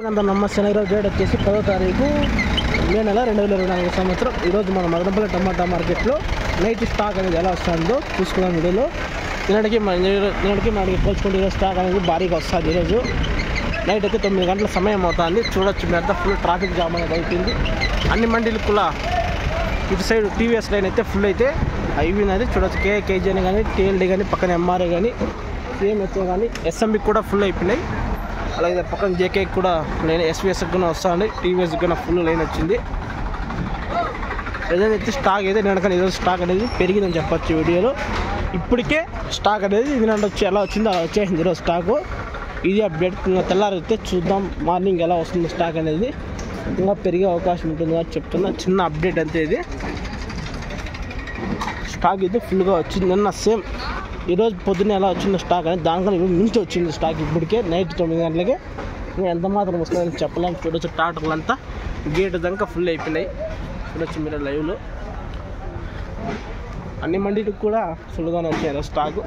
నమస్తే. ఈరోజు డేట్ వచ్చేసి 10వ తారీఖు మే నెల 2024 సంవత్సరం. ఈరోజు మన మదనపల్లి టమాటా మార్కెట్లో నైట్ స్టాక్ అనేది ఎలా వస్తుందో చూసుకున్నాం వీడియోలో. నిన్నటికి మనకి పోల్చుకుంటే ఈరోజు స్టాక్ అనేది భారీగా వస్తుంది. ఈరోజు నైట్ అయితే 9 గంటల సమయం అవుతుంది. చూడొచ్చు మీద ఫుల్ ట్రాఫిక్ జామ్ అనేది అయిపోయింది. అన్ని మండీలు కూడా ఇటు సైడ్ టీవీఎస్ లైన్ అయితే ఫుల్ అయితే అయిపోయినది. చూడొచ్చు కేజీ అని కానీ టీఎల్డీ కానీ పక్కన ఎంఆర్ఏ కానీ సిఎంహెచ్ఓ కానీ ఎస్ఎంబి కూడా ఫుల్ అయిపోయినాయి. అలాగే పక్కన జేకే కూడా లైన్ ఎస్విఎస్ కూడా వస్తుంది. టీవీఎస్ కూడా ఫుల్ లైన్ వచ్చింది. ఏదైనా అయితే స్టాక్ అయితే నిన్నకని ఈరోజు స్టాక్ అనేది పెరిగిందని చెప్పచ్చు వీడియోలో. ఇప్పటికే స్టాక్ అనేది ఇది వచ్చి ఎలా వచ్చిందో అలా వచ్చేసింది ఈరోజు స్టాకు. ఇది అప్డేట్ తెల్లారైతే చూద్దాం మార్నింగ్ ఎలా వస్తుంది స్టాక్ అనేది. ఇంకా పెరిగే అవకాశం ఉంటుంది అని చెప్తున్నా. చిన్న అప్డేట్ అంతే ఇది. స్టాక్ అయితే ఫుల్గా వచ్చింది. నిన్న సేమ్ ఈరోజు పొద్దున్నే ఎలా వచ్చిందో స్టాక్ అనేది దానికన్నా మించి వచ్చింది స్టాక్. ఇప్పటికే నైట్ 9 గంటలకి ఇంకా ఎంత మాత్రం వస్తుందని చెప్పలేము. చూడొచ్చు ట్రాక్టర్లు అంతా గేట్ దాకా ఫుల్ అయిపోయినాయి. చూడొచ్చు మీరు లైవ్లో. అన్ని మండీలకు కూడా ఫుల్గానే వచ్చాయి స్టాకు.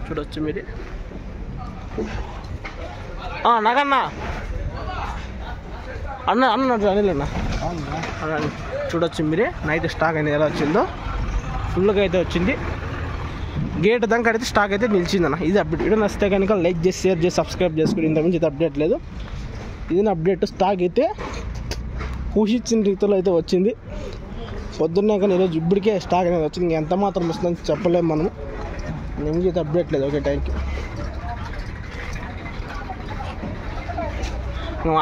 చూడొచ్చు మీరు. నాకన్నా అన్నట్టు అనిల్ అన్న చూడొచ్చు మీరే నైట్ స్టాక్ అనేది ఎలా వచ్చిందో ఫుల్గా అయితే వచ్చింది. గేట్ దాకా అయితే స్టాక్ అయితే నిలిచిందన్న. ఇది అప్డేట్. వీడియో నచ్చితే కనుక లైక్ చేసి షేర్ చేసి సబ్స్క్రైబ్ చేసుకుని ఇంతకుమించి అయితే అప్డేట్ లేదు. ఇది అప్డేట్. స్టాక్ అయితే ఊహించిన రీతిలో అయితే వచ్చింది పొద్దున్నే. కానీ ఈరోజు ఇప్పటికే స్టాక్ అనేది వచ్చింది. ఎంత మాత్రం వస్తుందని చెప్పలేము మనము. ఇంక అయితే అప్డేట్ లేదు. Okay, thank you.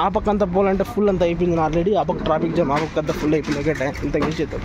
ఆ పక్క అంతా పోవాలంటే ఫుల్ అంతా అయిపోయింది ఆల్రెడీ. ఆ పక్క ట్రాఫిక్ జామ్, ఆ పక్క అంతా ఫుల్ అయిపోయింది. ఓకే, ఇంత మించి అయితే